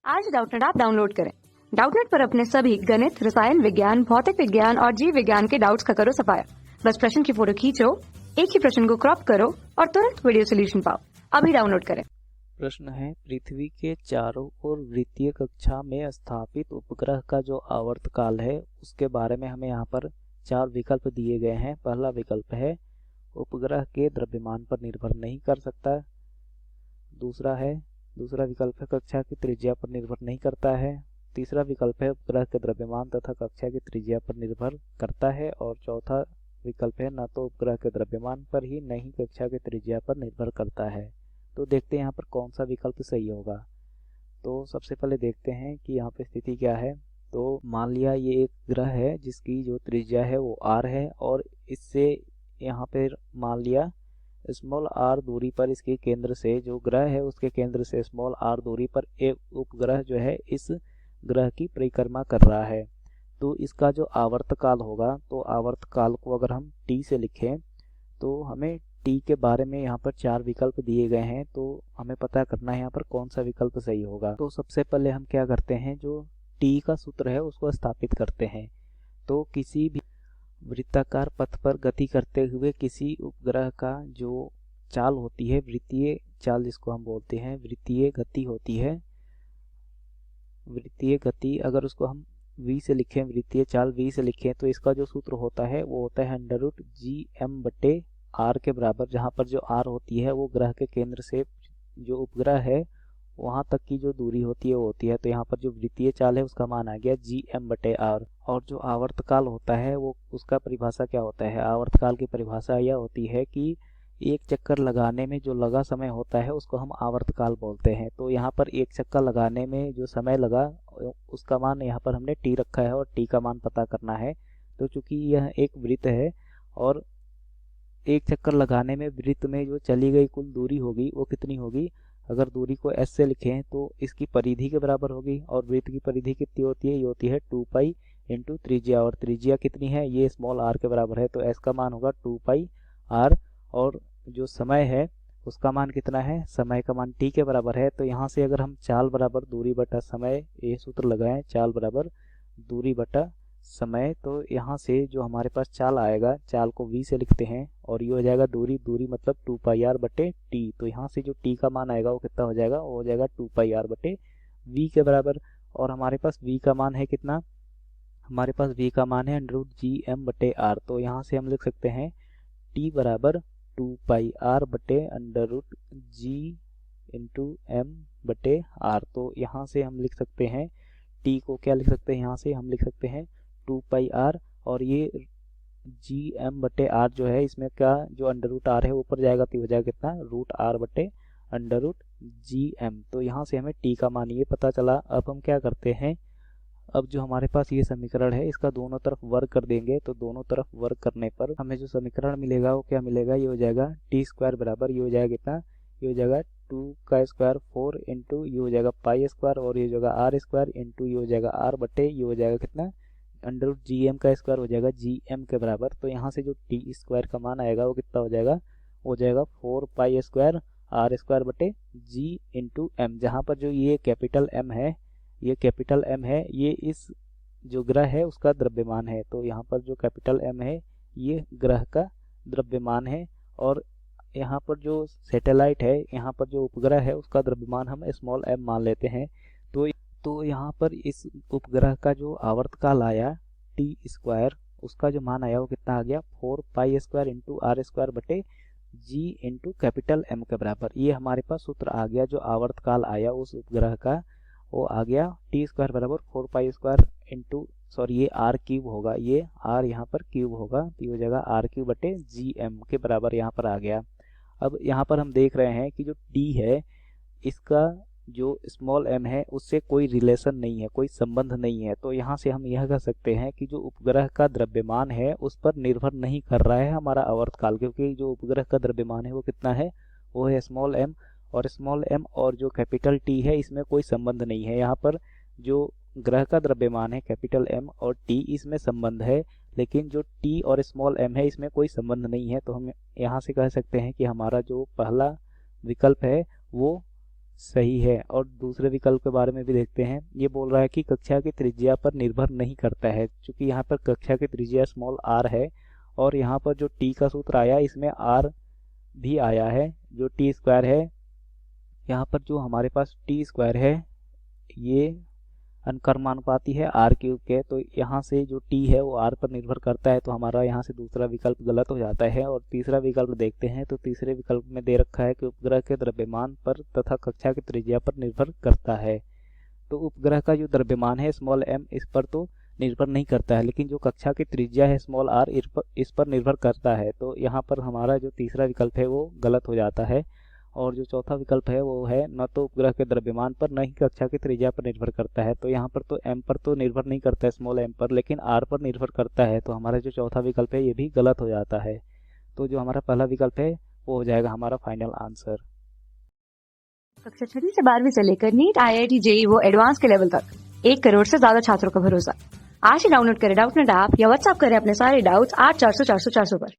आज Doubtnut app download करें। Doubtnut पर अपने सभी गणित, रसायन विज्ञान, भौतिक विज्ञान और जीव विज्ञान के डाउट्स का करो सफाया। बस प्रश्न की फोटो खींचो, एक ही प्रश्न को क्रॉप करो और तुरंत वीडियो सोल्यूशन पाओ। अभी डाउनलोड करें। प्रश्न है, पृथ्वी के चारों ओर वृत्तीय कक्षा में स्थापित उपग्रह का जो आवर्तकाल है उसके बारे में हमें यहाँ पर चार विकल्प दिए गए हैं। पहला विकल्प है उपग्रह के द्रव्यमान पर निर्भर नहीं कर सकता। दूसरा विकल्प है कक्षा की त्रिज्या पर निर्भर नहीं करता है। तीसरा विकल्प है उपग्रह के द्रव्यमान तथा कक्षा की त्रिज्या पर निर्भर करता है। और चौथा विकल्प है न तो उपग्रह के द्रव्यमान पर ही न ही कक्षा की त्रिज्या पर निर्भर करता है। तो देखते हैं यहाँ पर कौन सा विकल्प सही होगा। तो सबसे पहले देखते हैं कि यहाँ पे स्थिति क्या है। तो मान लिया ये एक ग्रह है जिसकी जो त्रिज्या है वो r है और इससे यहाँ पे मान लिया स्मॉल r दूरी पर इसके केंद्र से, जो ग्रह है उसके केंद्र से स्मॉल r दूरी पर एक उपग्रह जो है इस ग्रह की परिक्रमा कर रहा है। तो इसका जो आवर्तकाल होगा, तो आवर्तकाल को अगर हम t से लिखें तो हमें t के बारे में यहाँ पर चार विकल्प दिए गए हैं। तो हमें पता करना है यहाँ पर कौन सा विकल्प सही होगा। तो सबसे पहले हम क्या करते हैं, जो t का सूत्र है उसको स्थापित करते हैं। तो किसी भी वृत्ताकार पथ पर गति करते हुए किसी उपग्रह का जो चाल होती है, वृत्तीय चाल जिसको हम बोलते हैं, वृत्तीय गति होती है। वृत्तीय गति अगर उसको हम v से लिखें, वृत्तीय चाल v से लिखें, तो इसका जो सूत्र होता है वो होता है √gm/r के बराबर, जहाँ पर जो r होती है वो ग्रह के केंद्र से जो उपग्रह है वहां तक की जो दूरी होती है वो होती है। तो यहाँ पर जो वृत्तीय चाल है उसका मान आ गया gm/r। और जो आवर्तकाल होता है वो उसका परिभाषा क्या होता है, आवर्तकाल की परिभाषा यह होती है कि एक चक्कर लगाने में जो लगा समय होता है उसको हम आवर्तकाल बोलते हैं। तो यहाँ पर एक चक्कर लगाने में जो समय लगा उसका मान यहाँ पर हमने t रखा है और t का मान पता करना है। तो चूंकि यह एक वृत्त है और एक चक्कर लगाने में वृत्त में जो चली गई कुल दूरी होगी वो कितनी होगी, अगर दूरी को s से लिखें तो इसकी परिधि के बराबर होगी। और वृत्त की परिधि कितनी होती है, ये होती है 2π इंटू त्रिज्या। और त्रिज्या कितनी है, ये स्मॉल r के बराबर है, तो s का मान होगा 2πr। और जो समय है उसका मान कितना है, समय का मान t के बराबर है। तो यहाँ से अगर हम चाल बराबर दूरी बटा समय ये सूत्र लगाएं, चाल बराबर दूरी बटा समय, तो यहाँ से जो हमारे पास चाल आएगा, चाल को v से लिखते हैं और ये हो जाएगा दूरी मतलब 2πr/t। तो यहाँ से जो t का मान आएगा वो कितना हो जाएगा, वो हो जाएगा 2πr/v के बराबर। और हमारे पास v का मान है कितना, हमारे पास v का मान है √gm/r। तो यहाँ से हम लिख सकते हैं t बराबर 2πr/g/m/r। तो यहाँ से हम लिख सकते हैं t को क्या लिख सकते हैं, यहाँ से हम लिख सकते हैं 2πr और ये gm/r जो है इसमें का जो √r है ऊपर जाएगा तो हो जाएगा कितना, √r/√gm। तो यहाँ से हमें t का मान ये पता चला। अब हम क्या करते हैं, अब जो हमारे पास ये समीकरण है इसका दोनों तरफ वर्ग कर देंगे। तो दोनों तरफ वर्ग करने पर हमें जो समीकरण मिलेगा वो क्या मिलेगा, ये हो जाएगा t² बराबर, ये हो जाएगा कितना, ये हो जाएगा 2 का स्क्वायर 4 इंटू ये हो जाएगा π² और ये हो जाएगा r² इंटू ये हो जाएगा r/ये हो जाएगा कितना, √gm का स्क्वायर हो जाएगा gm के बराबर। तो यहाँ से जो t² का मान आएगा वो कितना हो जाएगा, हो जाएगा 4π² r²/g इंटू m। जहाँ पर जो ये कैपिटल M है, ये कैपिटल M है, ये इस जो ग्रह है उसका द्रव्यमान है। तो यहाँ पर जो कैपिटल M है ये ग्रह का द्रव्यमान है और यहाँ पर जो सैटेलाइट है, यहाँ पर जो उपग्रह है उसका द्रव्यमान हम स्मॉल m मान लेते हैं। तो यहाँ पर इस उपग्रह का जो आवर्तकाल आया t², उसका जो मान आया वो कितना आ गया, 4π² into r²/g into capital M के बराबर। ये हमारे पास सूत्र आ गया, जो आवर्तकाल आया उस उपग्रह का वो आ गया t² बराबर 4π² इंटू ये r³ होगा, ये r यहाँ पर क्यूब होगा, तो ये हो जाएगा r³/gm के बराबर यहाँ पर आ गया। अब यहाँ पर हम देख रहे हैं कि जो t है इसका जो स्मॉल m है उससे कोई रिलेशन नहीं है, कोई संबंध नहीं है। तो यहाँ से हम यह कह सकते हैं कि जो उपग्रह का द्रव्यमान है उस पर निर्भर नहीं कर रहा है हमारा आवर्तकाल, क्योंकि जो उपग्रह का द्रव्यमान है वो कितना है, वो है स्मॉल m। और स्मॉल m और जो कैपिटल T है इसमें कोई संबंध नहीं है। यहाँ पर जो ग्रह का द्रव्यमान है कैपिटल M और T इसमें संबंध है, लेकिन जो T और स्मॉल m है इसमें कोई संबंध नहीं है। तो हम यहाँ से कह सकते हैं कि हमारा जो पहला विकल्प है वो सही है। और दूसरे विकल्प के बारे में भी देखते हैं। ये बोल रहा है कि कक्षा की त्रिज्या पर निर्भर नहीं करता है, क्योंकि यहाँ पर कक्षा की त्रिज्या स्मॉल आर है और यहाँ पर जो टी का सूत्र आया इसमें आर भी आया है, जो टी स्क्वायर है। यहाँ पर जो हमारे पास टी स्क्वायर है ये अनुक्रमानुपाती है आर क्यूब के, तो यहाँ से जो टी है वो आर पर निर्भर करता है, तो हमारा यहाँ से दूसरा विकल्प गलत हो जाता है। और तीसरा विकल्प देखते हैं। तो तीसरे विकल्प में दे रखा है कि उपग्रह के द्रव्यमान पर तथा कक्षा की त्रिज्या पर निर्भर करता है। तो उपग्रह का जो द्रव्यमान है स्मॉल एम इस पर तो निर्भर नहीं करता है, लेकिन जो कक्षा की त्रिज्या है स्मॉल आर इस पर निर्भर करता है। तो यहाँ पर हमारा जो तीसरा विकल्प है वो गलत हो जाता है। और जो चौथा विकल्प है वो है न तो उपग्रह के द्रव्यमान पर न ही कक्षा की त्रिज्या पर निर्भर करता है। तो यहाँ पर तो एम पर तो निर्भर नहीं करता है स्मॉल एम पर, लेकिन आर पर निर्भर करता है। तो हमारा जो चौथा विकल्प है ये भी गलत हो जाता है। तो जो हमारा पहला विकल्प है वो हो जाएगा हमारा फाइनल आंसर। कक्षा 6 से 12वीं से लेकर नीट, IIT, JEE वो एडवांस के लेवल तक 1 करोड़ से ज्यादा छात्रों का भरोसा। आज ही डाउनलोड करें डाउटनेट ऐप या व्हाट्सएप करें अपने सारे डाउट्स 8400 400 400 पर।